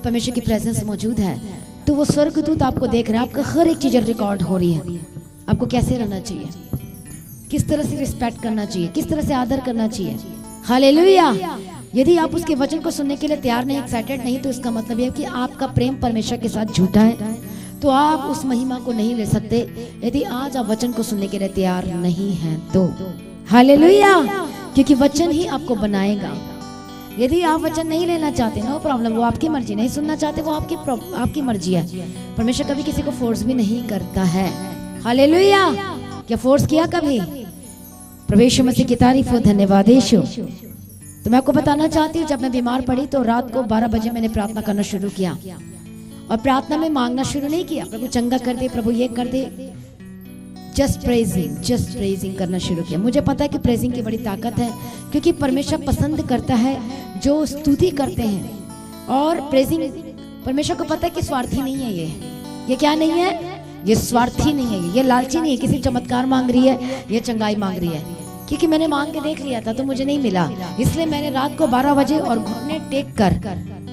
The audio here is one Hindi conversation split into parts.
परमेश्वर की प्रेजेंस मौजूद है तो वो स्वर्गदूत आपको देख रहे हैं, आपका हर एक चीज रिकॉर्ड हो रही है। आपको कैसे रहना चाहिए, किस तरह से रिस्पेक्ट करना चाहिए, किस तरह से आदर करना चाहिए। हालेलुया। यदि आप उसके वचन को सुनने के लिए तैयार नहीं, एक्साइटेड नहीं, तो इसका मतलब यह है कि आपका प्रेम परमेश्वर के साथ झूठा है, तो आप उस महिमा को नहीं ले सकते यदि आज आप वचन को सुनने के लिए तैयार नहीं हैं तो। हालेलुया। क्योंकि वचन ही आपको बनाएगा। यदि आप वचन नहीं लेना चाहते, नो प्रॉब्लम, वो आपकी मर्जी। नहीं सुनना चाहते, वो आपकी मर्जी है। परमेश्वर कभी किसी को फोर्स भी नहीं करता है। हालेलुया। क्या फोर्स किया कभी? प्रभु यीशु मसीह की तारीफ हो, धन्यवाद यीशु। तो मैं आपको बताना चाहती हूँ, जब मैं बीमार पड़ी तो रात को 12 बजे मैंने प्रार्थना करना शुरू किया और प्रार्थना में मांगना शुरू नहीं किया प्रभु चंगा कर दे, प्रभु ये कर दे, जस्ट प्रेजिंग करना शुरू किया। मुझे पता है कि प्रेजिंग की बड़ी ताकत है, क्योंकि परमेश्वर पसंद करता है जो स्तुति करते हैं। और प्रेजिंग, परमेश्वर को पता है कि स्वार्थी नहीं है ये क्या नहीं है, ये स्वार्थी नहीं है, ये लालची नहीं है, किसी चमत्कार मांग रही है, ये चंगाई मांग रही है। क्योंकि मैंने मांग के देख लिया था तो मुझे नहीं मिला, इसलिए मैंने रात को 12 बजे और घुटने टेक कर,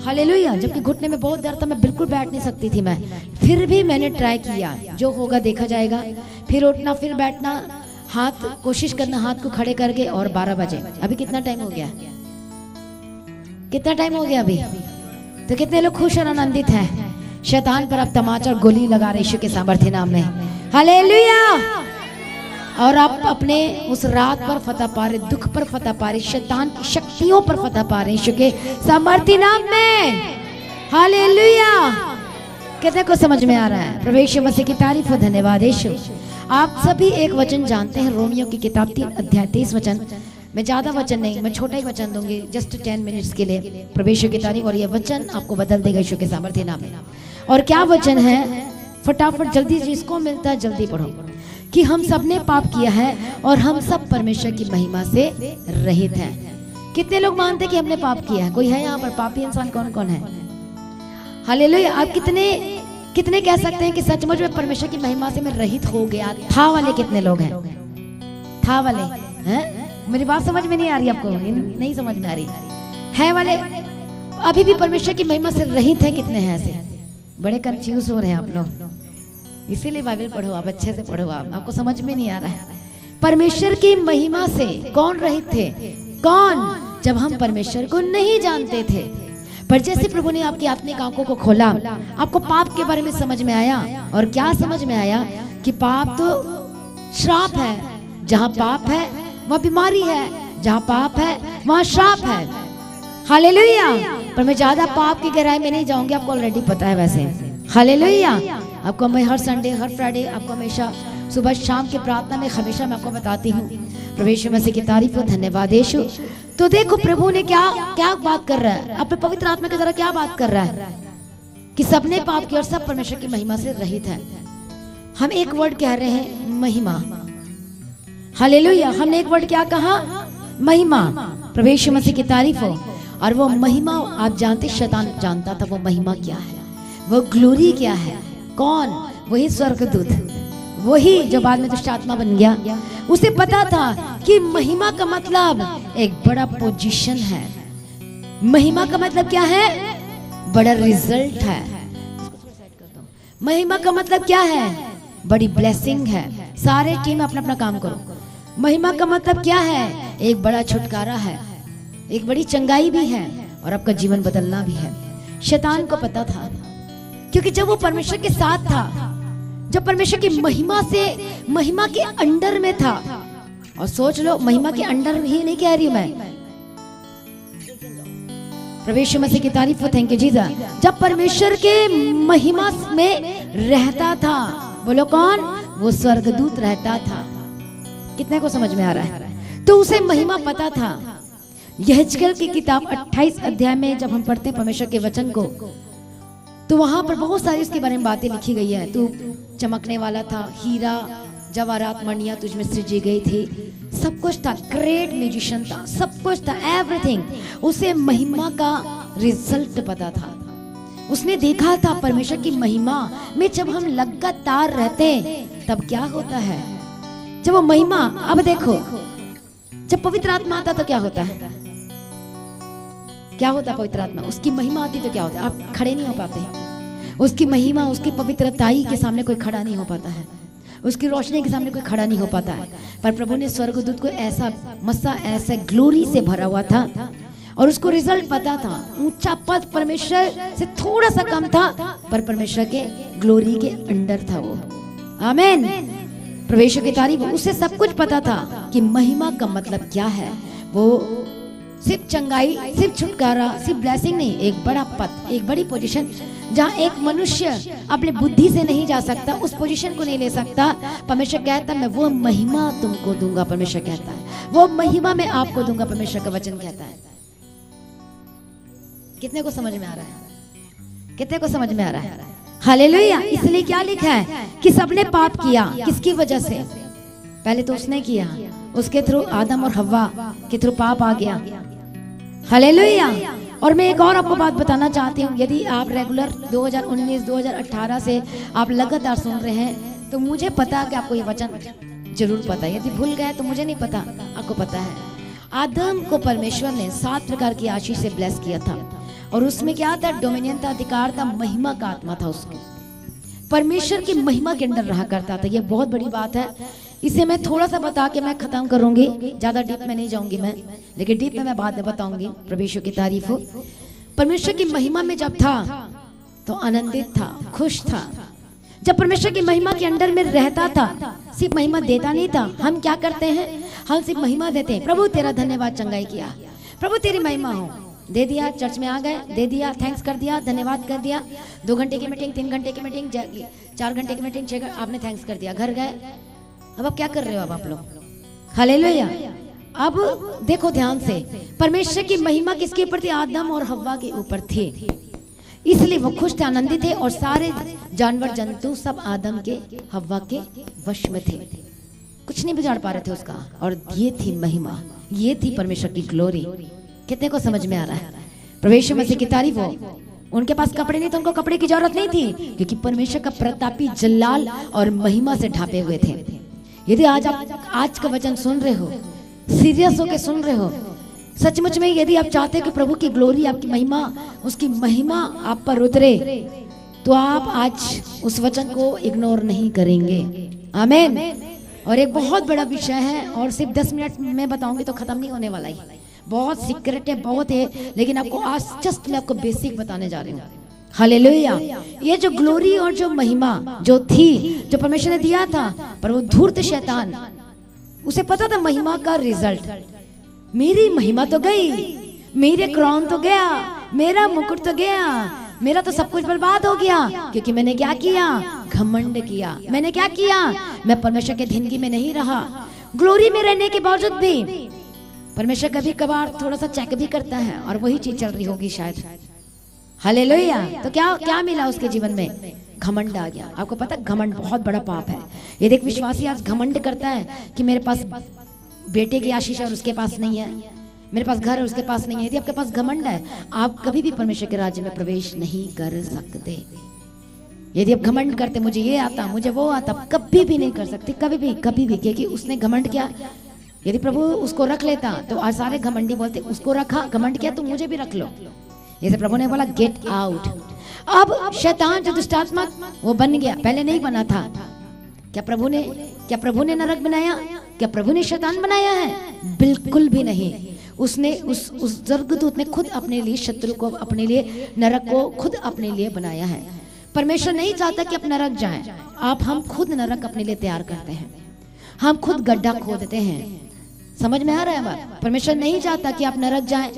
हालेलुया, जबकि घुटने में बहुत दर्द था, मैं बिल्कुल बैठ नहीं सकती थी मैं, फिर भी मैंने ट्राई किया, जो होगा देखा जाएगा। फिर उठना, फिर बैठना, हाथ कोशिश करना हाथ को खड़े करके, और 12 बजे। अभी कितना टाइम हो गया, कितना टाइम हो गया अभी? तो कितने लोग खुश और आनंदित हैं? शैतान पर अब तमाचा और गोली लगा रहे यीशु के सामर्थ्य नाम में। हालेलुया। और आप अपने उस रात पर फतह पा रहे, दुख पर फतह पा रहे, शैतान की शक्तियों पर फतह पा रहे यीशु के सामर्थ्य नाम में। हालेलुया। कितने को समझ में आ रहा है? प्रभु यीशु मसीह की तारीफ हो, धन्यवाद यीशु। आप सभी एक वचन जानते हैं, रोमियो की किताब 3 अध्याय 23 वचन। मैं ज्यादा वचन नहीं, मैं छोटा ही वचन दूंगी, जस्ट 10 मिनट्स के लिए। प्रभु यीशु की तारीफ, और ये वचन आपको बदल देगा यीशु के सामर्थ्य नाम में। और क्या वचन है? फटाफट जल्दी, जिसको मिलता है जल्दी पढ़ो। कि हम सब ने पाप किया है और हम सब परमेश्वर की महिमा से रहित हैं। कितने लोग मानते कि हमने पाप किया है? कोई है यहाँ पर पापी इंसान? कौन कौन है? हालेलुया। आप कितने कह सकते हैं कि सचमुच में परमेश्वर की महिमा से मैं रहित हो गया था? वाले कितने लोग हैं? था वाले हैं? मेरी बात समझ में नहीं आ रही आपको? नहीं समझ में आ रही है वाले अभी भी परमेश्वर की महिमा से रहित है? कितने हैं ऐसे? बड़े कंफ्यूज हो रहे हैं आप लोग, इसीलिए बाइबल पढ़ो, आप अच्छे से पढ़ो। आपको समझ में नहीं आ रहा है। परमेश्वर की महिमा से कौन रहित थे? कौन? जब हम परमेश्वर को नहीं जानते थे। पर जैसे प्रभु ने आपकी आत्मिक आंखों को खोला, आपको पाप के बारे में समझ में आया। और क्या समझ में आया? कि पाप तो श्राप है। जहाँ पाप है वहाँ बीमारी है, जहाँ पाप है वहाँ श्राप है। हालेलुया। पर मैं ज्यादा पाप की गहराई में नहीं जाऊंगी, आपको ऑलरेडी पता है वैसे। हालेलुया। आपको मैं हर संडे, हर फ्राइडे, आपको हमेशा सुबह शाम की प्रार्थना में हमेशा मैं आपको बताती हूँ। प्रभु यीशु मसीह की तारीफ हो, धन्यवाद यीशु। तो देखो प्रभु ने क्या बात कर रहा है, अपने पवित्र आत्मा के द्वारा क्या बात कर रहा है? कि सबने पाप किया और सब परमेश्वर की महिमा से रहित है। हम एक वर्ड कह रहे हैं, महिमा। हालेलुया। हमने एक वर्ड क्या कहा? महिमा। प्रभु यीशु मसीह की तारीफ हो। और वो महिमा आप जानते, शैतान जानता था वो महिमा क्या है, वो ग्लोरी क्या है। कौन? वही स्वर्गदूत, वही जो बाद में दुष्ट आत्मा बन गया। उसे पता था कि महिमा का मतलब एक बड़ा पोजीशन है। महिमा का मतलब क्या है? बड़ा रिजल्ट है। महिमा का मतलब क्या है? बड़ी ब्लेसिंग है। सारे टीम अपना अपना काम करो। महिमा का मतलब क्या है? एक बड़ा छुटकारा है, एक बड़ी चंगाई भी है, और आपका जीवन बदलना भी है। शैतान को पता था, क्योंकि जब वो परमेश्वर के साथ था, जब परमेश्वर की महिमा से, महिमा के अंडर में था। और सोच लो, महिमा के अंडर ही नहीं कह रही मैं, प्रभु यीशु मसीह की तारीफ हो, थैंक यू जीसस। जब परमेश्वर के महिमा में रहता था, बोलो कौन? वो स्वर्गदूत रहता था। कितने को समझ में आ रहा है? तो उसे महिमा पता था। यहेजकेल की किताब 28 अध्याय में जब हम पढ़ते हैं परमेश्वर के वचन को, तो वहां पर बहुत सारी उसके बारे में बातें लिखी गई है। तू चमकने वाला था, हीरा जवाहरात मणियां तुझ में सृजी गई थी, सब कुछ था, ग्रेट म्यूजिशियन था, सब कुछ था, एवरीथिंग। उसे महिमा का रिजल्ट पता था। उसने देखा था परमेश्वर की महिमा में जब हम लगातार रहते तब क्या होता है। जब वो महिमा, अब देखो, जब पवित्र आत्मा आता तो क्या होता है? क्या होता है पवित्र आत्मा? उसकी महिमा आती तो क्या होता है? आप खड़े नहीं हो पाते। उसकी महिमा, उसकी पवित्रताई के सामने कोई खड़ा नहीं हो पाता है, उसकी रोशनी के सामने कोई खड़ा नहीं हो पाता है। पर प्रभु ने स्वर्गदूत को ऐसा मस्सा, ऐसा ग्लोरी से भरा हुआ था और उसको रिजल्ट पता था। ऊंचा पद परमेश्वर से थोड़ा सा कम था, पर परमेश्वर के ग्लोरी के अंडर था वो। आमीन। प्रवेश की तारीफ। उसे सब कुछ पता था कि महिमा का मतलब क्या है। वो सिर्फ चंगाई, सिर्फ छुटकारा, सिर्फ ब्लेसिंग नहीं, एक बड़ा पद, एक बड़ी पोजीशन, जहाँ एक मनुष्य अपने बुद्धि से नहीं जा सकता, उस पोजीशन को नहीं ले सकता। परमेश्वर कहता है मैं वो महिमा तुमको दूंगा। परमेश्वर कहता है वो महिमा मैं आपको दूंगा। परमेश्वर का वचन कहता है। कितने को समझ में आ रहा है? कितने को समझ में आ रहा है? हालेलुया। इसलिए क्या लिखा है कि सबने पाप किया। किसकी वजह से? पहले तो उसने किया, उसके थ्रू आदम और हव्वा के थ्रू पाप आ गया। हालेलुया। और मैं एक और आपको बात बताना चाहती हूँ, यदि आप रेगुलर 2019-2018 से आप लगातार सुन रहे हैं तो मुझे पता है कि आपको ये वचन जरूर पता है। यदि भूल गए तो मुझे नहीं पता, आपको पता है। आदम को परमेश्वर ने 7 प्रकार की आशीष से ब्लेस किया था और उसमें क्या था? डोमिनियन था, अधिकार था, महिमा का आत्मा था उसको। परमेश्वर की महिमा के अंदर रहा करता था। ये बहुत बड़ी बात है। इसे मैं थोड़ा सा बता के मैं खत्म करूंगी, ज्यादा डीप में नहीं जाऊंगी मैं, लेकिन डीप में मैं बाद में बताऊंगी। परमेश्वर की तारीफ हो। परमेश्वर की महिमा में जब था तो आनंदित था, खुश था। जब परमेश्वर की महिमा के अंदर में रहता था, सिर्फ महिमा देता नहीं था। हम क्या करते हैं? हम सिर्फ महिमा देते हैं। प्रभु तेरा धन्यवाद, चंगाई किया, प्रभु तेरी महिमा हो, दे दिया, चर्च में आ गए, दे दिया, थैंक्स कर दिया, धन्यवाद कर दिया। 2 घंटे की मीटिंग, 3 घंटे की मीटिंग, 4 घंटे की मीटिंग, 6 आपने थैंक्स कर दिया, घर गए। अब आप क्या कर रहे हो? अब आप लोग हालेलुया। अब देखो ध्यान से, परमेश्वर की महिमा किसके ऊपर थी? आदम और हव्वा के ऊपर थे। इसलिए वो खुश थे, आनंदित थे और सारे जानवर जंतु सब आदम के, हव्वा के वश में थे। कुछ नहीं बिगाड़ पा रहे थे उसका। और ये थी महिमा, ये थी परमेश्वर की ग्लोरी। कितने को समझ में आ रहा है? परमेश्वर मसीह की तारीफ हो। उनके पास कपड़े नहीं थे, उनको कपड़े की जरूरत नहीं थी, क्योंकि परमेश्वर का प्रतापी जलाल और महिमा से ढापे हुए थे। यदि आज आप आज का वचन सुन रहे हो, सीरियस होके सुन रहे हो, सचमुच में यदि आप चाहते हो कि प्रभु की ग्लोरी, आपकी महिमा, उसकी महिमा आप पर उतरे, तो आप आज उस वचन को इग्नोर नहीं करेंगे। आमीन। और एक बहुत बड़ा विषय है और सिर्फ 10 मिनट में बताऊंगी तो खत्म नहीं होने वाला है। बहुत सीक्रेट है, बहुत है, लेकिन आपको आज जस्ट मैं आपको बेसिक बताने जा रही हूँ। हालेलुया। ये जो ग्लोरी और जो महिमा जो थी, जो परमेश्वर ने दिया था, पर वो धूर्त शैतान, उसे पता था महिमा का रिजल्ट। मेरी महिमा तो गई, मेरे क्राउन तो गया, मेरा मुकुट तो गया, मेरा तो सब कुछ बर्बाद हो गया, क्योंकि मैंने क्या किया? घमंड किया। मैंने क्या किया? मैं परमेश्वर के धिनगी में नहीं रहा। ग्लोरी में रहने के बावजूद भी परमेश्वर कभी कभार थोड़ा सा चेक भी करता है, और वही चीज चल रही होगी शायद। हालेलुया। तो क्या क्या मिला उसके जीवन में? घमंड आ गया। आपको पता है घमंड बहुत बड़ा पाप है। यदि एक विश्वासी आज घमंड करता है कि मेरे पास बेटे की आशीष है और उसके पास नहीं है, मेरे पास घर है उसके पास नहीं है, यदि आपके पास घमंड है, आप कभी भी परमेश्वर के राज्य में प्रवेश नहीं कर सकते। यदि आप घमंड करते, मुझे ये आता, मुझे वो आता, कभी भी नहीं कर सकते, कभी भी, कभी भी, क्योंकि उसने घमंड किया। यदि प्रभु उसको रख लेता तो आज सारे घमंडी बोलते, उसको रखा, घमंड किया तो मुझे भी रख लो। जैसे प्रभु ने बोला गेट आउट। अब शैतान जो दुष्टात्मा वो बन गया, पहले नहीं बना था। क्या प्रभु ने नरक बनाया? क्या प्रभु ने शैतान बनाया है? बिल्कुल भी नहीं। उसने उस स्वर्गदूत ने खुद अपने लिए शत्रु को, अपने लिए नरक को खुद अपने लिए बनाया है। परमेश्वर नहीं चाहता कि आप नरक जाएं। हम खुद नरक अपने लिए तैयार करते हैं, हम खुद गड्ढा खोदते हैं। समझ में आ रहा है बात? परमेश्वर नहीं चाहता कि आप नरक जाएं,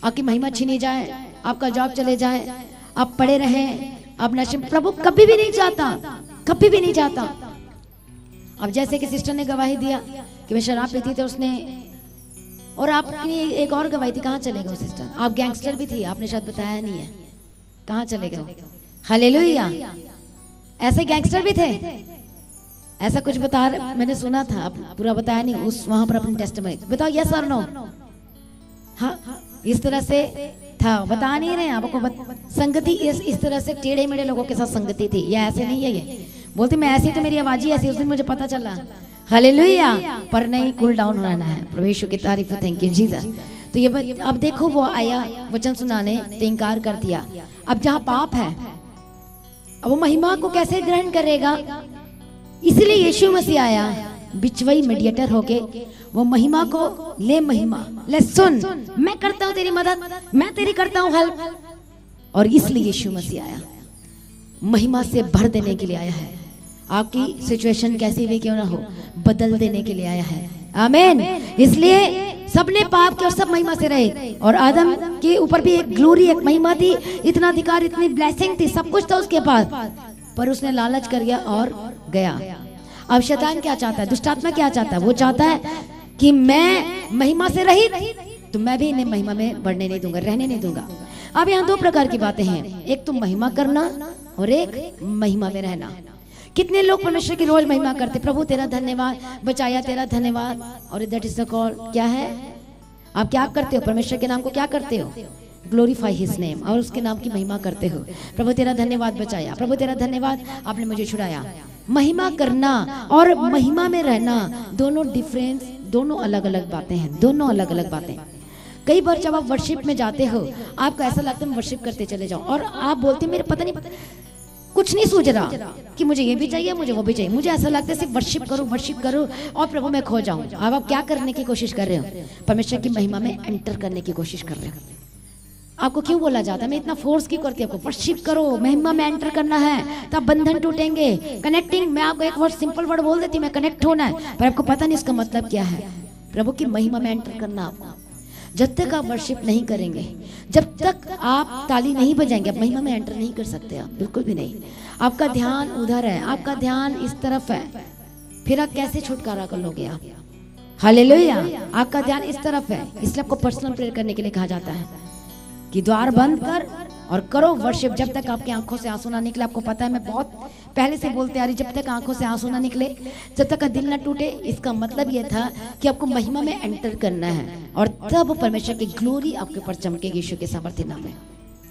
आपकी महिमा छीनी जाए, आपका जॉब चले जाए, आप पड़े रहें, आप नशे। प्रभु कभी भी नहीं चाहता, कभी भी नहीं चाहता। अब जैसे कि सिस्टर ने गवाही दिया कि मैं शराब पीती थी, उसने, और आपकी एक और गवाही थी, कहाँ चले गए सिस्टर? आप गैंगस्टर भी थी, आपने शायद बताया नहीं है, कहाँ चले गए? हालेलुया। ऐसे गैंगस्टर भी थे, ऐसा कुछ बता, मैंने सुना था, आप पूरा बताया नहीं उस वहां पर अपने टेस्टिमनी बताओ, यस और नो? हाँ, इस तरह से था, बता नहीं रहे आपको। संगति इस तरह से टेढ़े मेढ़े लोगों के साथ संगति थी, या ऐसे नहीं है? ये बोलते मैं ऐसी, तो मेरी आवाज ही ऐसी, उस दिन मुझे पता चला। हालेलुया। पर नहीं, कूल डाउन रहना है। प्रभु की तारीफ, थैंक यू जीसस। तो तो ये अब देखो वो आया वचन सुनाने तो इनकार कर दिया। अब जहाँ पाप है अब वो महिमा को कैसे ग्रहण करेगा? इसलिए यीशु मसीह आया बिचवई मीडिएटर होके वो महिमा को महिमा ले सुन, मैं करता हूँ तेरी मदद, मैं तेरी करता हूँ हेल्प। और इसलिए यीशु मसीह आया महिमा से भर देने के लिए आया है। आपकी सिचुएशन कैसी भी क्यों ना हो बदल देने के लिए आया है। आमीन। इसलिए सबने पाप किया और सब महिमा से रहे। और आदम के ऊपर भी एक ग्लोरी, एक महिमा थी, इतना अधिकार, इतनी ब्लेसिंग थी, सब कुछ था उसके पास, पर उसने लालच कर गया और गया। अब शैतान क्या चाहता है? दुष्टात्मा क्या चाहता है? वो चाहता है कि मैं महिमा से रहित, तो मैं भी इन्हें महिमा में बढ़ने नहीं दूंगा, रहने नहीं दूंगा। अब यहाँ दो प्रकार की बातें हैं, एक तो महिमा करना और एक महिमा में रहना। कितने लोग परमेश्वर की रोज महिमा करते, प्रभु तेरा धन्यवाद, बचाया तेरा धन्यवाद, और दैट इज द कॉल। क्या है? आप क्या करते हो? परमेश्वर के नाम को क्या करते हो? ग्लोरीफाई हिज नेम, और उसके नाम की महिमा करते हो। प्रभु तेरा धन्यवाद बचाया, प्रभु तेरा धन्यवाद आपने मुझे छुड़ाया। महिमा करना और महिमा में रहना दोनों डिफरेंस, दोनों अलग अलग बातें हैं, दोनों अलग अलग बातें। कई बार जब आप वर्शिप में जाते हो आपको ऐसा लगता है मैं वर्शिप करते चले जाऊं, और आप बोलते मेरे पता नहीं कुछ नहीं सूझ रहा कि मुझे ये भी चाहिए, मुझे वो भी चाहिए। मुझे ऐसा लगता है सिर्फ वर्शिप करूं और प्रभु मैं खो जाऊं। अब आप क्या करने की कोशिश कर रहे हो? परमेश्वर की महिमा में एंटर करने की कोशिश कर रहे हो। आपको क्यों बोला जाता है? मैं इतना फोर्स क्यों करती हूँ आपको? वर्शिप करो, महिमा में एंटर करना है, तब बंधन टूटेंगे। कनेक्टिंग, मैं आपको एक वर्ड, सिंपल वर्ड बोल देती हूँ, मैं कनेक्ट होना है, पर आपको पता नहीं इसका मतलब क्या है। प्रभु की महिमा में एंटर करना आपको। जब तक आप वर्शिप नहीं करेंगे, जब तक आप ताली नहीं बजाएंगे, आप महिमा में एंटर नहीं कर सकते। आप बिल्कुल भी नहीं। आपका ध्यान उधर है, आपका ध्यान इस तरफ है, फिर आप कैसे छुटकारा कर लोगे? आप हालेलुया। आपका ध्यान इस तरफ है, इसलिए आपको पर्सनल प्रेयर करने के लिए कहा जाता है कि द्वार बंद कर और करो वर्शिप। जब तक आपकी आंखों से आंसू ना निकले, आपको पता है मैं बहुत पहले से बोलते आ रही, जब तक आंखों से आंसू ना निकले, जब तक दिल ना टूटे, इसका मतलब ये था कि आपको महिमा में एंटर करना है, और तब परमेश्वर की ग्लोरी आपके ऊपर चमकेगी यीशु के सामर्थ्य नाम में।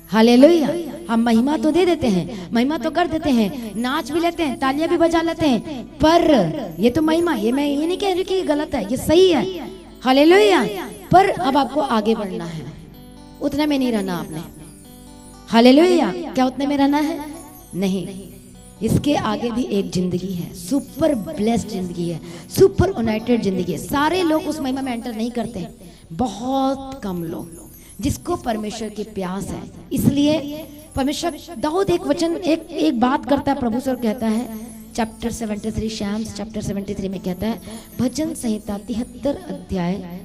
हालेलुया। हम महिमा तो दे देते हैं, महिमा तो कर देते हैं, नाच भी लेते हैं, तालियां भी बजा लेते हैं, पर ये तो महिमा, ये मैं ये नहीं कह रही कि गलत है, ये सही है। हालेलुया। पर अब आपको आगे बढ़ना है, उतने में नहीं रहना आपने। हालेलुया। क्या उतने में रहना है? नहीं, इसके आगे भी एक जिंदगी है, सुपर ब्लेस्ड जिंदगी है, सुपर यूनाइटेड जिंदगी है। सारे लोग उस महिमा में एंटर नहीं करते, बहुत कम लोग जिसको परमेश्वर की प्यास है। इसलिए परमेश्वर, दाऊद एक वचन, एक बात करता है प्रभु से, और कहता है चैप्टर 73, शैम्स चैप्टर 73 में कहता है, भजन संहिता 73 अध्याय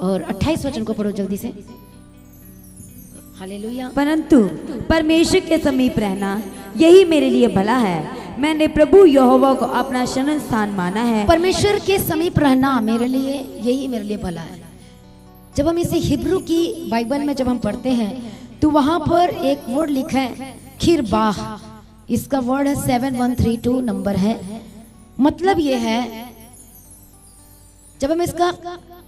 और 28 वचन को पढ़ो जल्दी से। हालेलुया। परंतु परमेश्वर के समीप रहना यही मेरे लिए भला है, मैंने प्रभु यहोवा को अपना शरण स्थान माना है। परमेश्वर के समीप रहना मेरे लिए, यही मेरे लिए भला है। जब हम इसे हिब्रू की बाइबल में जब हम पढ़ते हैं तो वहां पर एक वर्ड लिखा है खिरबाह, इसका वर्ड है 7132 नंबर है। मतलब ये है, जब हम इसका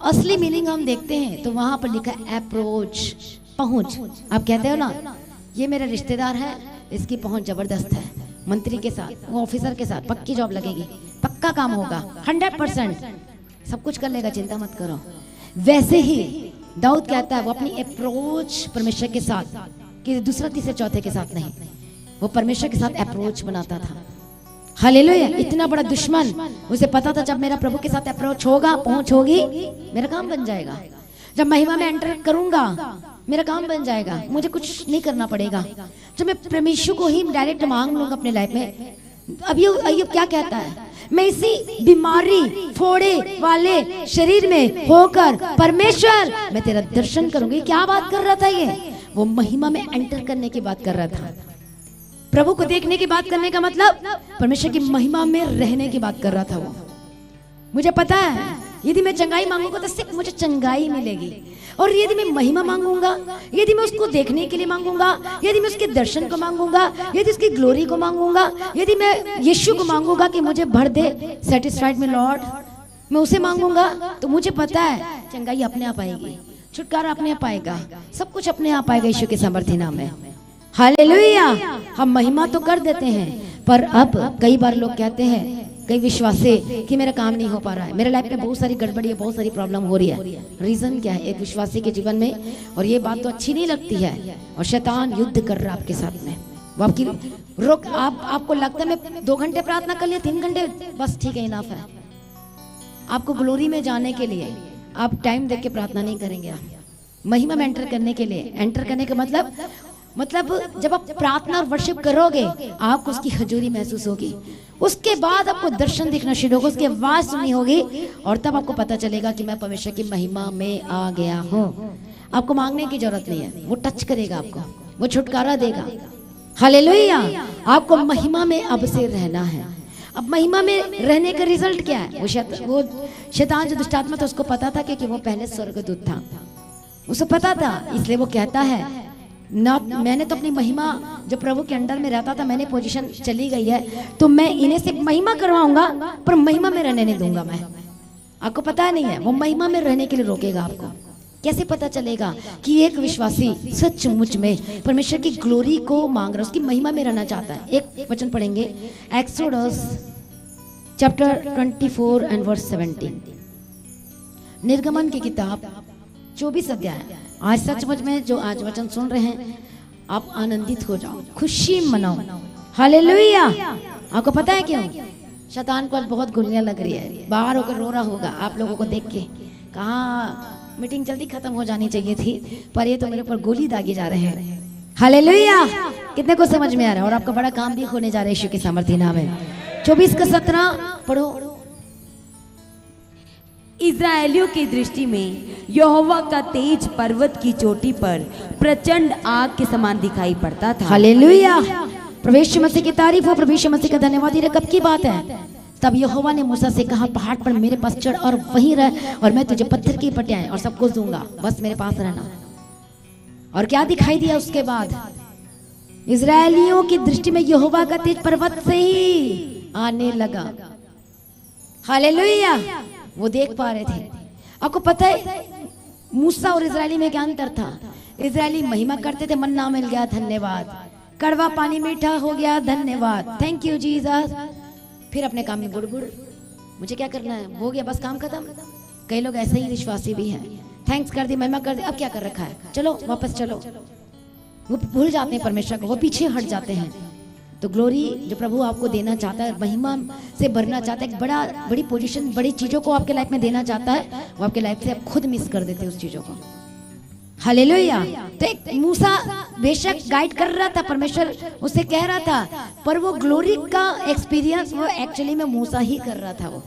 असली मीनिंग हम देखते हैं तो वहां पर लिखा है अप्रोच, पहुंच। आप कहते हो ना ये मेरा रिश्तेदार है, इसकी पहुंच जबरदस्त है, मंत्री के साथ, वो ऑफिसर के साथ पक्की जॉब लगेगी, पक्का काम होगा, 100% सब कुछ कर लेगा, चिंता मत करो। वैसे ही दाऊद कहता है वो अपनी अप्रोच परमेश्वर के साथ, कि दूसरा तीसरे चौथे के साथ नहीं, वो परमेश्वर के साथ अप्रोच बनाता था। हालेलुया। इतना बड़ा दुश्मन, उसे पता था जब मेरा प्रभु के साथ अप्रोच होगा, पहुंच होगी, मेरा काम बन जाएगा। जब महिमा में एंटर करूंगा मेरा काम बन जाएगा, मुझे कुछ नहीं करना पड़ेगा। जब मैं परमेश्वर को ही डायरेक्ट मांग लूंगा अपने लाइफ में। अब ये अय्यूब क्या कहता है, मैं इसी बीमारी फोड़े वाले शरीर में होकर परमेश्वर मैं तेरा दर्शन करूंगी। क्या बात कर रहा था ये? वो महिमा में एंटर करने की बात कर रहा था। प्रभु को देखने की बात करने का मतलब परमेश्वर की महिमा में रहने की बात कर रहा था वो। मुझे पता है यदि मैं चंगाई मांगूंगा तो सिर्फ मुझे चंगाई मिलेगी, और यदि मैं महिमा मांगूंगा, यदि मैं उसको देखने के लिए मांगूंगा, यदि मैं उसके दर्शन को मांगूंगा, यदि उसकी ग्लोरी को मांगूंगा, यदि मैं यीशु को मांगूंगा कि मुझे भर दे, सेटिस्फाइड में लॉर्ड, मैं उसे मांगूंगा, तो मुझे पता है चंगाई अपने आप आएगी, छुटकारा अपने आप आएगा, सब कुछ अपने आप आएगा यीशु के सामर्थ्य नाम में। हालेलुया। हम महिमा तो कर देते हैं, पर अब कई बार लोग कहते हैं कई विश्वासी कि मेरा काम नहीं हो पा रहा है, मेरे लाइफ में बहुत सारी गड़बड़ी है, बहुत सारी प्रॉब्लम हो रही है। रीजन क्या है एक विश्वासी के जीवन में? और ये बात तो अच्छी नहीं लगती है, और शैतान युद्ध कर रहा है आपके साथ में। वो आपकी रोक आपको लगता है मैं 2 घंटे प्रार्थना कर लिया, 3 घंटे बस ठीक है, इनफ है। आपको ग्लोरी में जाने के लिए आप टाइम देख के प्रार्थना नहीं करेंगे। आप महिमा में एंटर करने के लिए, एंटर करने का मतलब जब आप प्रार्थना और वर्शिप करोगे आपको उसकी हजूरी महसूस होगी, उसके बाद आपको दर्शन दिखना शुरू होगा, उसकी आवाज सुननी होगी, और तब आपको पता चलेगा कि मैं परमेश्वर की महिमा में आ गया हूँ। आपको मांगने की जरूरत नहीं है, वो टच करेगा आपको, वो छुटकारा देगा। हालेलुया। आपको महिमा में अब से रहना है। अब महिमा में रहने का रिजल्ट क्या है? वो शैतान जो दुष्टात्मा था उसको पता था कि वो पहले स्वर्गदूत था, उसे पता था, इसलिए वो कहता है ना मैंने तो अपनी महिमा जो प्रभु के अंडर में रहता था, मैंने पोजीशन चली गई है, तो मैं इन्हें सिर्फ महिमा करवाऊंगा पर महिमा में रहने नहीं दूंगा मैं। आपको पता नहीं है, वो महिमा में रहने के लिए रोकेगा आपको। कैसे पता चलेगा कि एक विश्वासी सचमुच में परमेश्वर की ग्लोरी को मांग रहा है, उसकी महिमा में रहना चाहता है? एक वचन पढ़ेंगे, एक्सोडस चैप्टर 24 एंड वर्स 17। निर्गमन की किताब 24 अध्याय। आज सचमुच में जो आज वचन सुन रहे हैं आप आनंदित हो जाओ, खुशी मनाओ। हालेलुया। आपको पता है क्यों? शैतान को आज बहुत गोलियां लग रही है, बाहर होकर रो रहा होगा आप लोगों को देख के, कहाँ मीटिंग जल्दी खत्म हो जानी चाहिए थी, पर ये तो मेरे ऊपर गोली दागे जा रहे हैं। हालेलुया। कितने को समझ में आ रहा है? और आपका बड़ा काम भी होने जा रहा है यीशु के सामर्थ्य नाम में। 24 का 17 पढ़ो। इज़राइलियों की दृष्टि में यहोवा का तेज पर्वत की चोटी पर प्रचंड आग के समान दिखाई पड़ता था। हालेलुया। प्रभु यीशु मसीह की तारीफ हो, प्रभु यीशु मसीह का धन्यवाद। ये कब की बात है? तब यहोवा ने मूसा से कहा पहाड़ पर मेरे पास चढ़ और वहीं रह, और मैं तुझे पत्थर की पटियाएं और सब कुछ दूंगा, बस मेरे पास रहना। और क्या दिखाई दिया उसके बाद? इज़राइलियों की दृष्टि में यहोवा का तेज पर्वत से ही आने लगा। हालेलुया। वो देख पा रहे थे। आपको पता है मूसा और इज़राइली में क्या अंतर था? इज़राइली महिमा करते थे, मन्ना मिल गया धन्यवाद, कड़वा पानी मीठा हो गया धन्यवाद, थैंक यू जीसस। फिर अपने काम में बुड़बुड़, मुझे क्या करना है, हो गया बस काम खत्म। कई लोग ऐसे ही विश्वासी भी हैं, थैंक्स कर दी, महिमा कर दी, अब क्या कर रखा है, चलो वापस चलो। वो भूल जाते हैं परमेश्वर को, वो पीछे हट जाते हैं। तो ग्लोरी जो प्रभु आपको देना चाहता है, महिमा से भरना चाहता है, एक बड़ी पोजीशन, बड़ी चीजों को आपके लाइफ में देना चाहता है, वो आपके लाइफ से आप खुद मिस कर देते हैं उस चीजों को। हालेलुया। तो एक मूसा बेशक गाइड कर रहा था, परमेश्वर उससे कह रहा था, पर वो ग्लोरी का एक्सपीरियंस वो एक्चुअली में मूसा ही कर रहा था। वो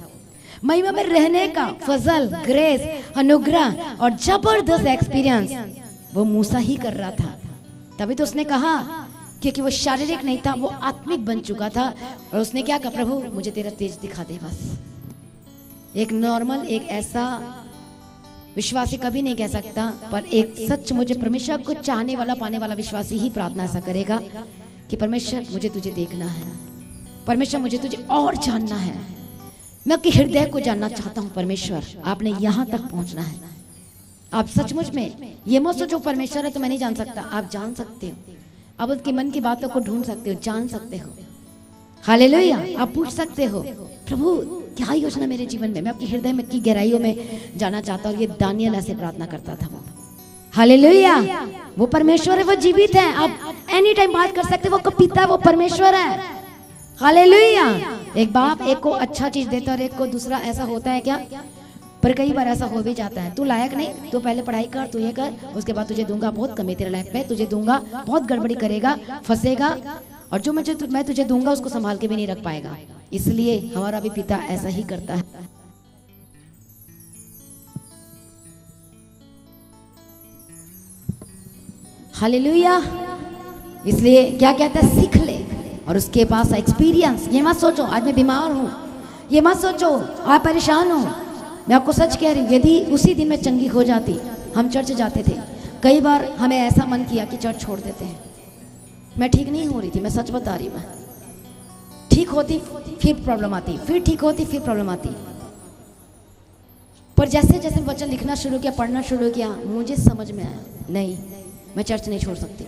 महिमा में रहने का फजल, ग्रेस, अनुग्रह और जबरदस्त एक्सपीरियंस वो मूसा ही कर रहा था। तभी तो उसने कहा, क्योंकि वो शारीरिक नहीं था, वो आत्मिक बन चुका था। और उसने क्या कहा, प्रभु मुझे तेरा तेज दिखा दे बस। एक नॉर्मल, एक ऐसा विश्वासी कभी नहीं कह सकता, पर एक सच मुझे परमेश्वर को चाहने वाला, पाने वाला विश्वासी ही प्रार्थना ऐसा करेगा कि परमेश्वर मुझे तुझे देखना है, परमेश्वर मुझे तुझे और जानना है, मैं आपके हृदय को जानना चाहता हूँ। परमेश्वर आपने यहाँ तक पहुँचना है। आप सचमुच में ये मत सोचो परमेश्वर है तो मैं नहीं जान सकता, आप जान सकते हो। आप उसके मन की बातों को ढूंढ सकते हो, जान सकते हो। हालेलुया। आप पूछ सकते हो, प्रभु क्या योजना मेरे जीवन में, मैं आपके हृदय में की गहराइयों में जाना चाहता हूँ। ये दानियल ऐसे प्रार्थना करता था वो। हालेलुया। वो परमेश्वर है, वो जीवित है, आप एनी टाइम बात कर सकते हो, वो पिता, वो परमेश्वर है। हालेलुया। एक बाप एक को अच्छा चीज देता और एक को दूसरा, ऐसा होता है क्या? पर कई बार ऐसा हो भी जाता है, तू लायक नहीं, तू पहले पढ़ाई कर, तू ये कर, उसके बाद तुझे दूंगा, बहुत कमी तेरे लाइफ में, तुझे दूंगा, बहुत गड़बड़ी करेगा, फंसेगा, और जो मैं तुझे दूंगा उसको संभाल के भी नहीं रख पाएगा। इसलिए हमारा भी पिता ऐसा ही करता है। हालेलुया। इसलिए क्या कहता है, सीख ले और उसके पास एक्सपीरियंस। ये मत सोचो आज मैं बीमार हूँ, ये मत सोचो आप परेशान हो। मैं आपको सच कह रही हूँ, यदि उसी दिन में चंगी हो जाती, हम चर्च जाते थे, कई बार हमें ऐसा मन किया कि चर्च छोड़ देते हैं। मैं ठीक नहीं हो रही थी, मैं सच बता रही हूँ। मैं ठीक होती फिर प्रॉब्लम आती, फिर ठीक होती फिर प्रॉब्लम आती। पर जैसे जैसे वचन लिखना शुरू किया, पढ़ना शुरू किया, मुझे समझ में आया, नहीं मैं चर्च नहीं छोड़ सकती,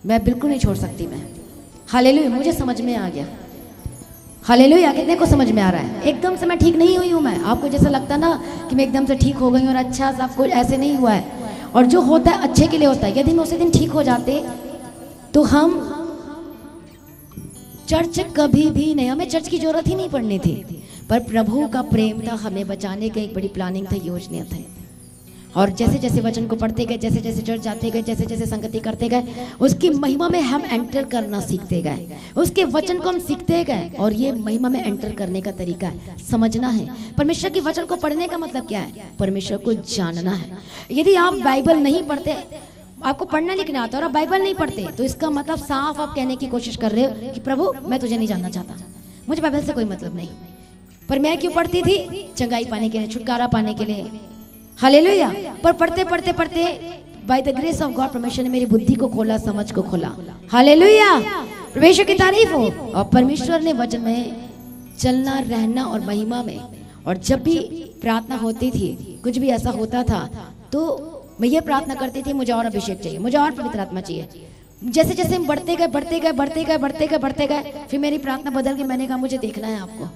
मैं बिल्कुल नहीं छोड़ सकती मैं। हालेलुया। मुझे समझ में आ गया। हालेलुया। कितने को समझ में आ रहा है? एकदम से मैं ठीक नहीं हुई हूँ। मैं आपको जैसा लगता ना कि मैं एकदम से ठीक हो गई हूँ और अच्छा सब कुछ, ऐसे नहीं हुआ है। और जो होता है अच्छे के लिए होता है। यदि हम उसी दिन ठीक हो जाते तो हम चर्च कभी भी नहीं, हमें चर्च की जरूरत ही नहीं पड़नी थी। पर प्रभु का प्रेम था, हमें बचाने का एक बड़ी प्लानिंग था, योजना थी। और जैसे जैसे वचन को पढ़ते गए, जैसे जैसे चर्च जाते गए, जैसे जैसे संगति करते गए, उसकी महिमा में हम एंटर करना सीखते गए, उसके वचन को हम सीखते गए। और ये महिमा में एंटर करने का तरीका है, समझना है। परमेश्वर के वचन को पढ़ने का मतलब क्या है? परमेश्वर को जानना है। यदि आप बाइबल नहीं पढ़ते, आपको पढ़ना लिखना आता है और आप बाइबल नहीं पढ़ते, तो इसका मतलब साफ आप कहने की कोशिश कर रहे हो कि प्रभु मैं तुझे नहीं जानना चाहता, मुझे बाइबल से कोई मतलब नहीं। पर मैं क्यों पढ़ती थी? चंगाई पाने के लिए, छुटकारा पाने के लिए। हालेलुया। पर पढ़ते पढ़ते पढ़ते by the grace of God परमेश्वर ने मेरी बुद्धि को खोला, समझ को खोला। हालेलुया। परमेश्वर की तारीफ हो। और परमेश्वर ने वचन में चलना, रहना और महिमा में। और जब भी प्रार्थना होती थी, कुछ भी ऐसा होता था, तो मैं ये प्रार्थना करती थी, मुझे और अभिषेक चाहिए, मुझे और पवित्र आत्मा चाहिए। जैसे जैसे हम बढ़ते गए बढ़ते गए बढ़ते गए बढ़ते गए बढ़ते गए, फिर मेरी प्रार्थना बदल गई। मैंने कहा मुझे देखना है आपको,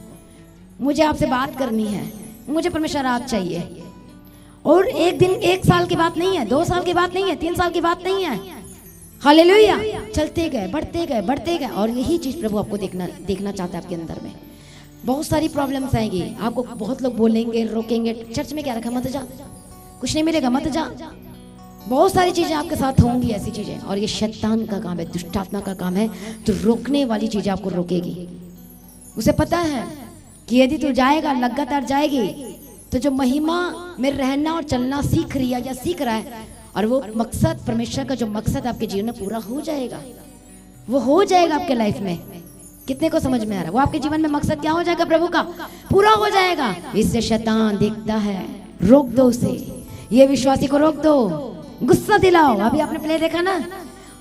मुझे आपसे बात करनी है, मुझे परमेश्वर आप चाहिए। और एक दिन, एक साल की बात नहीं है, 2 साल की बात नहीं है, 3 साल की बात नहीं है। हालेलुया। चलते गए बढ़ते गए बढ़ते गए। और यही चीज प्रभु आपको देखना चाहता है आपके अंदर में। बहुत सारी प्रॉब्लम्स आएंगी, आपको बहुत लोग बोलेंगे, रोकेंगे, चर्च में क्या रखा, मत जा, कुछ नहीं मिलेगा, मत जा। बहुत सारी चीजें आपके साथ होंगी, ऐसी चीजें। और ये शैतान का काम है, दुष्टात्मा का काम है, तो रोकने वाली चीजें आपको रोकेगी। उसे पता है कि यदि तू जाएगा, लगातार जाएगी, तो जो महिमा में रहना और चलना सीख रही है या सीख रहा है, और वो मकसद, परमेश्वर का जो मकसद आपके जीवन में पूरा हो जाएगा, वो हो जाएगा आपके लाइफ में। कितने को समझ में आ रहा है? वो आपके जीवन में मकसद क्या हो जाएगा? प्रभु का पूरा हो जाएगा। इससे शैतान देखता है, रोक दो उसे, ये विश्वासी को रोक दो, गुस्सा दिलाओ। अभी आपने प्ले देखा ना,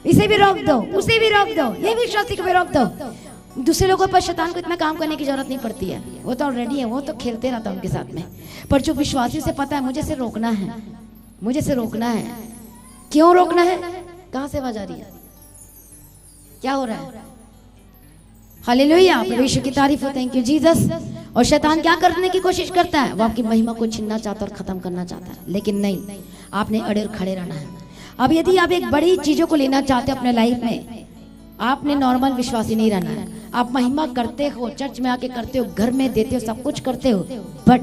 इसे भी रोक दो, उसे भी रोक दो, ये विश्वासी को भी रोक दो। दूसरे लोगों पर शैतान को इतना काम करने की जरूरत नहीं पड़ती है, वो तो ऑलरेडी है, वो तो खेलते रहता है उनके साथ में। पर जो विश्वासी से पता है मुझे से रोकना है, मुझे से रोकना है। क्यों रोकना है? कहां से आवाज आ रही है? क्या हो रहा है? हालेलुया। परमेश्वर की तारीफ हो, थैंक यू जीसस। और शैतान क्या करने की कोशिश करता है? वो आपकी महिमा को छीनना चाहता है और खत्म करना चाहता है। लेकिन नहीं, आपने अड़े और खड़े रहना है। अब यदि आप एक बड़ी चीजों को लेना चाहते हो अपने लाइफ में, आपने नॉर्मल विश्वासी नहीं रहना है। आप महिमा करते हो, चर्च में आके करते हो, घर में देते हो, सब कुछ करते हो, बट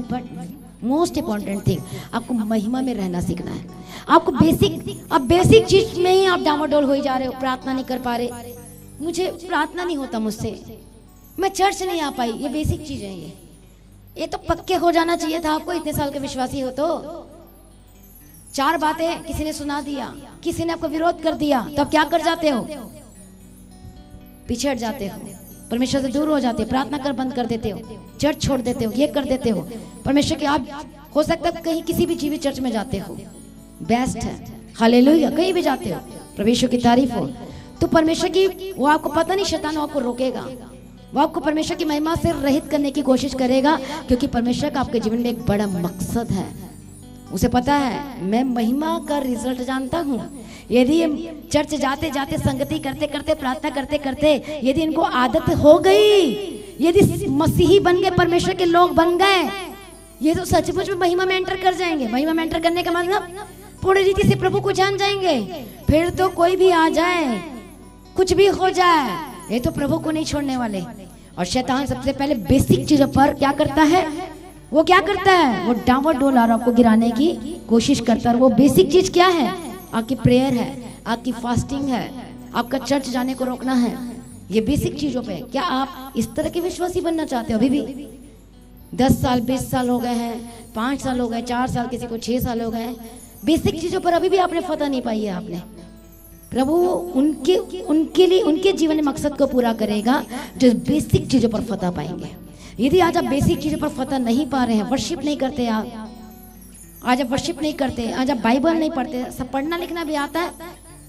मोस्ट इंपॉर्टेंट थिंग, आपको महिमा में रहना सीखना है। आपको बेसिक चीज में ही आप डामाडोल हो जा रहे हो, प्रार्थना नहीं कर पा रहे। मुझे प्रार्थना नहीं होता मुझसे, मैं चर्च नहीं आ पाई, ये बेसिक चीज है। ये तो पक्के हो जाना चाहिए था आपको, इतने साल के विश्वासी हो तो। 4 बातें किसी ने सुना दिया, किसी ने आपको विरोध कर दिया, तो आप क्या कर जाते हो? पीछे हट जाते हो, परमेश्वर से दूर हो जाते हो, प्रार्थना कर बंद कर देते हो, चर्च छोड़ देते हो, ये कर देते हो। परमेश्वर के आप हो सकता है कहीं किसी भी जीवित चर्च में जाते हो, बेस्ट है, हालेलुया, कहीं भी जाते हो, परमेश्वर की तारीफ हो। तो परमेश्वर की, वो आपको पता नहीं, शैतान आपको रोकेगा, वो आपको परमेश्वर की महिमा से रहित करने की कोशिश करेगा, क्योंकि परमेश्वर का आपके जीवन में एक बड़ा मकसद है। उसे पता है मैं महिमा का रिजल्ट जानता हूँ। यदि चर्च जाते जाते, संगति करते करते, प्रार्थना करते करते, यदि इनको आदत हो गई, यदि मसीही बन गए, परमेश्वर के लोग बन गए, ये तो सचमुच में महिमा में एंटर कर जाएंगे। महिमा में एंटर करने का मतलब पूरी रीति से प्रभु को जान जाएंगे। फिर तो कोई भी आ जाए, कुछ भी हो जाए, ये तो प्रभु को नहीं छोड़ने वाले। और शैतान सबसे पहले बेसिक चीजों पर क्या करता है? वो क्या करता है? वो डामाडोल और आपको गिराने की कोशिश करता है। वो बेसिक चीज क्या है? आपकी प्रेयर है, आपकी फास्टिंग है, आपका चर्च जाने को रोकना है। ये बेसिक चीजों पे क्या आप इस तरह के विश्वासी बनना चाहते हो? अभी भी 10 साल 20 साल हो गए हैं, 5 साल हो गए, 4 साल, किसी को 6 साल हो गए, बेसिक चीजों पर अभी भी आपने फतह नहीं पाई है। आपने प्रभु उनके लिए, उनके जीवन में मकसद को पूरा करेगा जो बेसिक चीजों पर फतह पाएंगे। यदि आज आप बेसिक चीजों पर फतह नहीं पा रहे हैं, वर्शिप नहीं करते आप, आज आप वर्शिप नहीं करते, आज आप बाइबल नहीं पढ़ते, सब पढ़ना लिखना भी आता है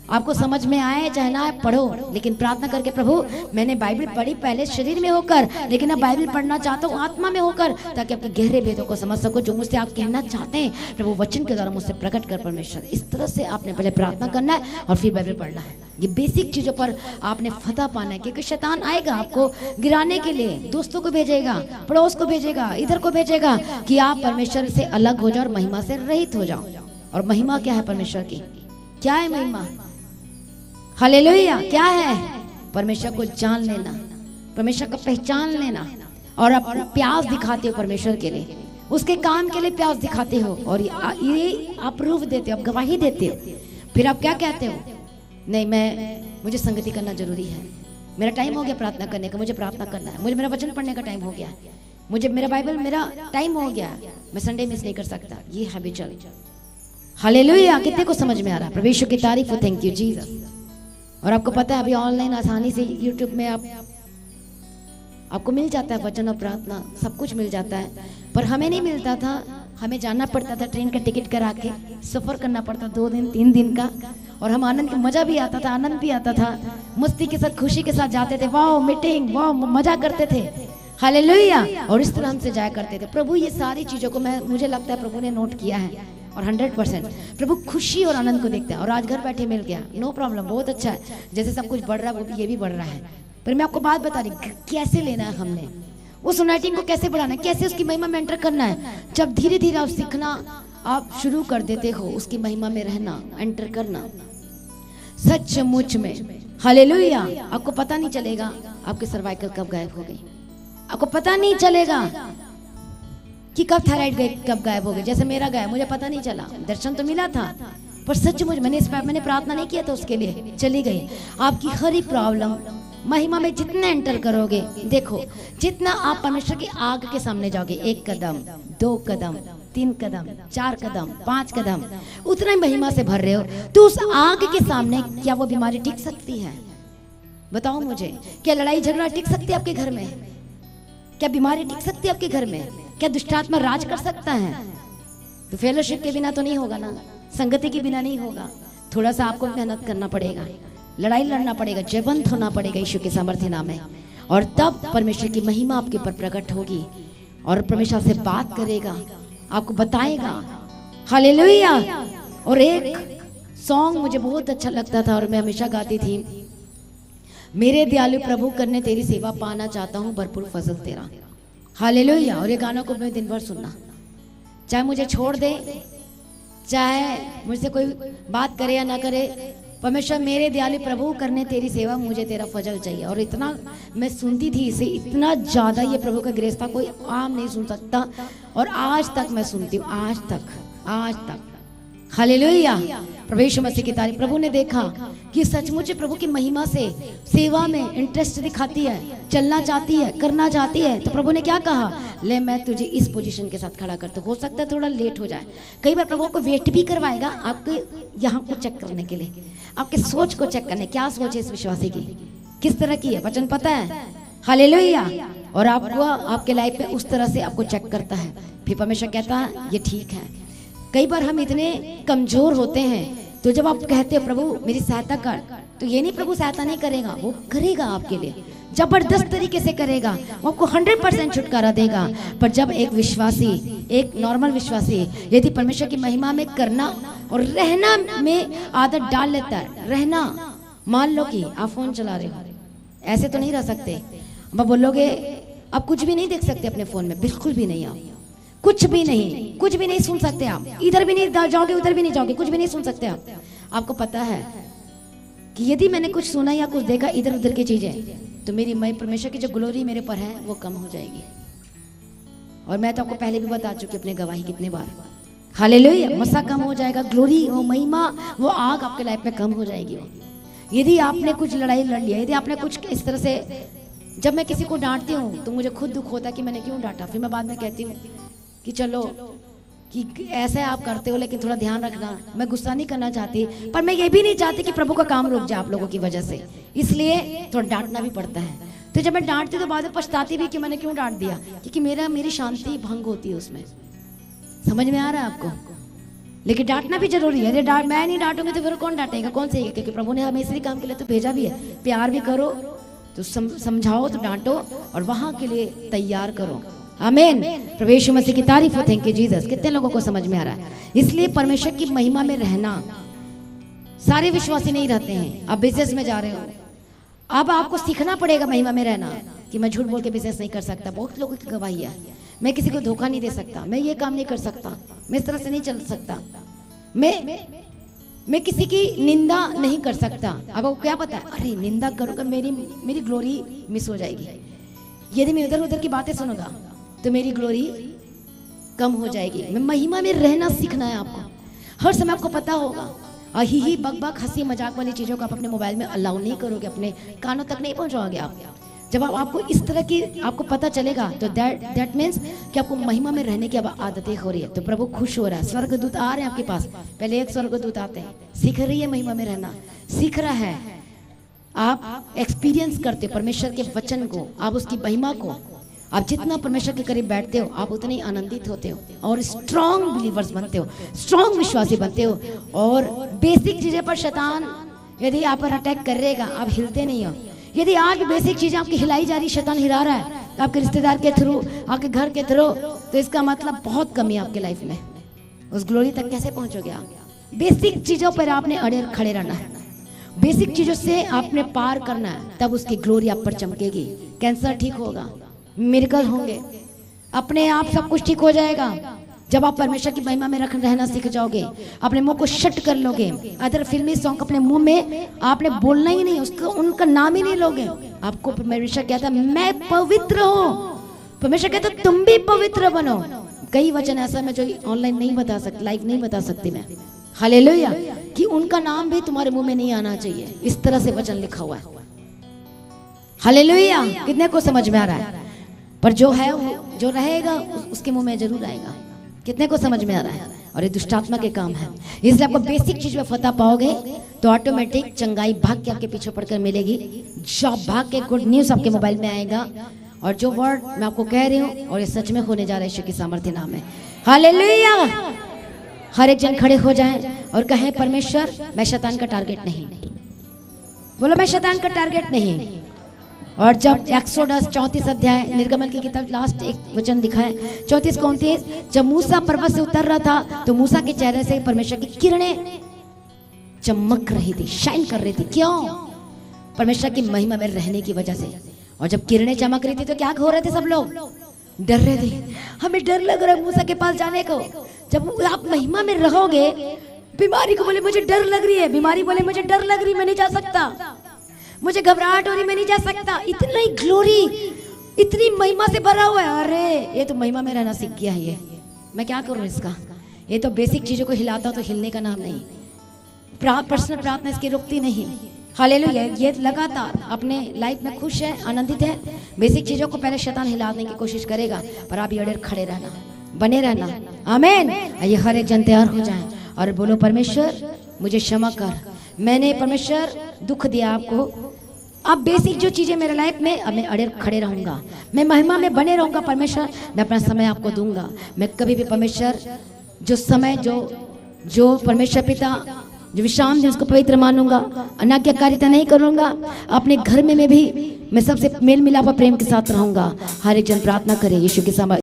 आपको समझ में आए चाहे ना आए, पढ़ो, लेकिन प्रार्थना करके प्रभु मैंने बाइबल पढ़ी पहले शरीर में होकर, लेकिन अब बाइबल पढ़ना चाहता हूँ आत्मा में होकर, ताकि आपके गहरे भेदों को समझ सको। जो मुझसे आप कहना चाहते हैं प्रभु वचन के द्वारा मुझसे प्रकट कर परमेश्वर। इस तरह से आपने पहले प्रार्थना करना है और फिर बाइबल पढ़ना है। ये बेसिक चीजों पर आपने फतह पाना है, क्योंकि शैतान आएगा आपको गिराने के लिए, दोस्तों को भेजेगा, पड़ोस को भेजेगा, इधर को भेजेगा कि आप परमेश्वर से अलग हो जाओ और महिमा से रहित हो जाओ। और महिमा क्या है परमेश्वर की? क्या है महिमा? हालेलुया। क्या है? परमेश्वर को जान लेना, परमेश्वर का पहचान लेना, और आप प्यास दिखाते हो परमेश्वर के लिए, उसके काम के लिए प्यास दिखाते हो, और ये आप प्रूफ देते हो, आप गवाही देते हो। फिर आप क्या कहते हो? नहीं, मुझे संगति करना जरूरी है, मेरा टाइम हो गया प्रार्थना करने का, मुझे प्रार्थना करना है, मुझे मेरा वचन पढ़ने का टाइम हो गया, मुझे मेरा बाइबल मेरा टाइम हो गया, मैं संडे मिस नहीं कर सकता। ये हैबिचुअल। हालेलुया। कितने को समझ में आ रहा है? प्रभु की तारीफ हो। Thank you Jesus. और आपको पता है अभी ऑनलाइन आसानी से यूट्यूब में आपको मिल जाता है वचन और प्रार्थना, सब कुछ मिल जाता है। पर हमें नहीं मिलता था, हमें जाना पड़ता था, ट्रेन का टिकट करा के सफर करना पड़ता 2 दिन 3 दिन का, और हम आनंद का मजा भी आता था, आनंद भी आता था, मस्ती के साथ खुशी के साथ जाते थे, वाह मीटिंग, वाह मजा करते थे। हालेलुया। और इस तरह हमसे जाया करते थे। प्रभु ये सारी चीजों को मुझे लगता है प्रभु ने नोट किया है, और 100% प्रभु खुशी और आनंद को देखता है। और आज घर बैठे मिल गया, नो प्रॉब्लम, बहुत अच्छा है। जैसे सब कुछ बढ़ रहा है वो भी ये भी बढ़ रहा है। पर मैं आपको बात बता रही कैसे लेना है हमने, उस अनॉइंटिंग को कैसे बढ़ाना है, कैसे उसकी महिमा में एंटर करना है। जब धीरे धीरे आप सीखना आप शुरू कर देते हो, उसकी महिमा में रहना, एंटर करना सचमुच में। हालेलुया। आपको पता नहीं चलेगा आपके सर्वाइकल कब गायब हो गई, आपको पता नहीं चलेगा कि कब थायराइड कब गायब हो गई। जैसे मेरा गायब, मुझे पता नहीं चला, दर्शन तो मिला था पर सचमुच मैंने प्रार्थना नहीं किया था उसके लिए, चली गई। आपकी हर एक प्रॉब्लम महिमा में जितना एंटर करोगे, देखो जितना आप परमेश्वर की आग के सामने जाओगे, 1 कदम 2 कदम 3 कदम 4 कदम 5 कदम, उतना ही महिमा से भर रहे हो, तो उस आग के सामने क्या वो बीमारी टिक सकती है? बताओ मुझे। क्या लड़ाई झगड़ा टिक सकती है आपके घर में? क्या बीमारी टिक सकती है आपके घर में? क्या दुष्टात्मा राज कर सकता है? तो फेलोशिप के बिना तो नहीं होगा ना, संगति के बिना नहीं होगा। थोड़ा सा आपको मेहनत करना पड़ेगा, लड़ाई लड़ना पड़ेगा, जयवंत होना पड़ेगा यीशु के सामर्थ्य नाम में, और तब परमेश्वर की महिमा आपके ऊपर प्रकट होगी और परमेश्वर से बात करेगा, आपको बताएगा। हालेलुया। और एक सॉन्ग मुझे बहुत अच्छा लगता था और मैं हमेशा गाती थी, मेरे दयालु प्रभु करने तेरी सेवा पाना चाहता हूँ भरपूर फजल तेरा। हालेलुया। और ये गानों को मैं दिन भर सुनना, चाहे मुझे छोड़ दे, चाहे मुझसे कोई बात करे या ना करे, परमेश्वर मेरे दयालु प्रभु करने तेरी सेवा, मुझे तेरा फजल चाहिए। और इतना मैं सुनती थी इसे, इतना ज़्यादा ये प्रभु का ग्रेस था, कोई आम नहीं सुन सकता। और आज तक मैं सुनती हूँ, आज तक। हालेलुया। प्रभु यीशु मसीह की तारीफ। प्रभु ने देखा कि सचमुच प्रभु की महिमा से सेवा में इंटरेस्ट दिखाती है, चलना चाहती है, करना चाहती है, तो प्रभु ने क्या कहा, ले मैं तुझे इस पोजीशन के साथ खड़ा करता हूं। हो सकता है थोड़ा लेट हो जाए, कई बार प्रभु को वेट भी करवाएगा आपके यहाँ को चेक करने के लिए, आपके सोच को चेक करने, क्या सोच है इस विश्वासी की, किस तरह की है, वचन पता है। हालेलुया। और आपको आपके लाइफ में उस तरह से आपको चेक करता है, फिर परमेश्वर कहता है ये ठीक है। कई बार हम इतने कमजोर होते हैं, तो जब आप कहते हो प्रभु मेरी सहायता कर, तो ये नहीं प्रभु सहायता नहीं करेगा, वो करेगा आपके लिए, जबरदस्त तरीके से करेगा, वो आपको 100% छुटकारा देगा। पर जब एक विश्वासी, एक नॉर्मल विश्वासी यदि परमेश्वर की महिमा में करना और रहना में आदत डाल लेता है, रहना, मान लो कि आप फोन चला रहे हो, ऐसे तो नहीं रह सकते। अब बोलोगे आप कुछ भी नहीं देख सकते अपने फोन में, बिल्कुल भी नहीं, आप कुछ भी नहीं सुन सकते, आप इधर भी नहीं जाओगे उधर भी नहीं जाओगे, कुछ भी नहीं सुन सकते आप। आपको पता है कि यदि मैंने कुछ सुना या कुछ देखा इधर उधर की चीजें, तो मेरी परमेश्वर की जो ग्लोरी मेरे पर है वो कम हो जाएगी। और मैं तो आपको पहले भी बता चुकी अपनी गवाही कितने बार। हालेलुया। मसा कम हो जाएगा, ग्लोरी वो महिमा वो आग आपके लाइफ में कम हो जाएगी। यदि आपने कुछ लड़ाई लड़ लिया, यदि आपने कुछ इस तरह से, जब मैं किसी को डांटती हूँ तो मुझे खुद दुख होता है कि मैंने क्यों डांटा, फिर मैं बाद में कहती हूँ कि चलो कि ऐसे आप करते हो लेकिन थोड़ा ध्यान रखना, मैं गुस्सा नहीं करना चाहती, पर मैं ये भी नहीं चाहती कि प्रभु का काम रुक जाए आप लोगों की वजह से, इसलिए थोड़ा डांटना भी पड़ता है। तो जब मैं डांटती तो बाद में पछताती भी कि मैंने क्यों डांट दिया, क्योंकि मेरी शांति भंग होती है उसमें। समझ में आ रहा है आपको? लेकिन डांटना भी जरूरी है। यदि मैं नहीं डांटूंगी तो फिर कौन डांटेगा, कौन से? क्योंकि प्रभु ने हमें इसी काम के लिए तो भेजा भी है। प्यार भी करो तो समझाओ तो डांटो, और वहां के लिए तैयार करो। आमीन। प्रभु यीशु मसीह की तारीफ हो। Thank you Jesus. कितने लोगों को समझ में आ रहा है? इसलिए परमेश्वर की महिमा में रहना, सारे विश्वासी नहीं रहते हैं। आप बिजनेस में जा रहे हो, अब आपको सीखना पड़ेगा महिमा में रहना, कि मैं झूठ बोल के बिजनेस नहीं कर सकता। बहुत लोगों की गवाही है, मैं किसी को धोखा नहीं दे सकता, मैं ये काम नहीं कर सकता, मैं इस तरह से नहीं चल सकता, मैं किसी की निंदा नहीं कर सकता। अब आपको क्या पता है, अरे निंदा करूँगा मेरी ग्लोरी मिस हो जाएगी। यदि मैं उधर उधर की बातें सुनूंगा तो मेरी ग्लोरी कम हो जाएगी। मैं महिमा में रहना सीखना है आपको। हर समय आपको पता होगा, ही बक हंसी मजाक वाली चीज़ों को आप अपने मोबाइल में अलाउ नहीं करोगे, अपने कानों तक नहीं पहुंचाओगे आप। जब आपको इस तरह की आपको पता चलेगा तो दैट मीन्स कि आपको महिमा में रहने की अब आदतें हो रही है, तो प्रभु खुश हो रहा है। स्वर्गदूत आ रहे हैं आपके पास। पहले एक स्वर्गदूत आते हैं, सीख रही है महिमा में रहना, सीख रहा है। आप एक्सपीरियंस करते हो परमेश्वर के वचन को, आप उसकी महिमा को। आप जितना परमेश्वर के करीब बैठते हो आप उतने आनंदित होते हो और स्ट्रॉन्ग बिलीवर्स बनते हो, स्ट्रॉन्ग विश्वासी बनते हो। और बेसिक चीजें पर शैतान यदि आप पर अटैक करेगा, आप हिलते नहीं हो। यदि आज बेसिक चीजें आपकी हिलाई जा रही, शैतान हिला रहा है आपके रिश्तेदार के थ्रू, आपके घर के थ्रू, तो इसका मतलब बहुत कमी है आपके लाइफ में। उस ग्लोरी तक कैसे पहुंचोगे आप? बेसिक चीजों पर आपने अड़े खड़े रहना है, बेसिक चीजों से आपने पार करना है, तब उसकी ग्लोरी आप पर चमकेगी। कैंसर ठीक होगा, मिरेकल होंगे, अपने आप सब कुछ ठीक हो जाएगा जब आप परमेश्वर की महिमा में रहना सीख जाओगे। अपने मुंह को शट कर लोगे। अदर फिल्मी सॉन्ग अपने मुंह में आपने बोलना ही नहीं, उसका उनका नाम ही नहीं लोगे। आपको परमेश्वर कहता है मैं पवित्र हूँ, परमेश्वर कहता है तुम भी पवित्र बनो। कई वचन ऐसा मैं जो ऑनलाइन नहीं बता सकती, लाइव नहीं बता सकती मैं, हालेलुया, कि उनका नाम भी तुम्हारे मुंह में नहीं आना चाहिए। इस तरह से वचन लिखा हुआ है, हालेलुया। कितने को समझ में आ रहा है? पर जो है वो जो रहेगा उसके मुंह में जरूर आएगा। कितने को समझ में आ रहा है? और ये दुष्टात्मा के काम है। इसलिए आपको बेसिक चीज में फतह पाओगे तो ऑटोमेटिक चंगाई भाग के आपके पीछे पड़कर मिलेगी। जॉब भाग के गुड न्यूज आपके मोबाइल में आएगा। और जो वर्ड मैं आपको कह रही हूँ और ये सच में होने जा रहा है यीशु की सामर्थ्य नाम है, हालेलुया। हर एक जन खड़े हो जाए और कहें परमेश्वर मैं शैतान का टारगेट नहीं। बोलो मैं शैतान का टारगेट नहीं। और जब एक्सोडस 34 अध्याय निर्गमन की किताब लास्ट एक वचन दिखाए 34-29, जब मूसा पर्वत से उतर रहा था तो मूसा के चेहरे से परमेश्वर की किरणें चमक रही थी, शाइन कर रही थी। क्यों? परमेश्वर की महिमा में रहने की वजह से। और जब किरणें चमक रही थी तो क्या हो रहे थे? सब लोग डर रहे थे। हमें डर लग रहा है मूसा के पास जाने को। जब आप महिमा में रहोगे, बीमारी को बोले मुझे डर लग रही है, बीमारी बोले मुझे डर लग रही, मैं नहीं जा सकता, मुझे घबराहट हो रही, मैं नहीं जा सकता। इतनी ग्लोरी, इतनी महिमा से भरा हुआ है। अरे ये तो महिमा में रहना सीख गया है, ये मैं क्या करूं इसका? ये तो बेसिक चीजों को हिलाता तो हिलने का नाम नहीं। पर्सनल प्रार्थना इसकी रुकती नहीं, हालेलुया। ये लगातार अपने लाइफ में खुश है, आनंदित है। बेसिक चीजों को पहले शैतान हिलाने की कोशिश करेगा, पर आप ये खड़े रहना, बने रहना। आमीन। ये हर एक जन तैयार हो जाए और बोलो परमेश्वर मुझे क्षमा कर, मैंने परमेश्वर दुख दिया आपको। अब बेसिक जो चीजें मेरे लाइफ में, अब मैं अड़े खड़े रहूंगा, मैं महिमा में बने रहूंगा। परमेश्वर मैं अपना समय आपको दूंगा। मैं कभी भी परमेश्वर जो समय जो परमेश्वर पिता जो विश्राम दिन उसको पवित्र मानूंगा, अनाज्ञाकारिता नहीं करूंगा। अपने घर में भी मैं सबसे मेल मिलाप प्रेम के साथ रहूंगा। हर एक जन प्रार्थना करे यीशु के सामने।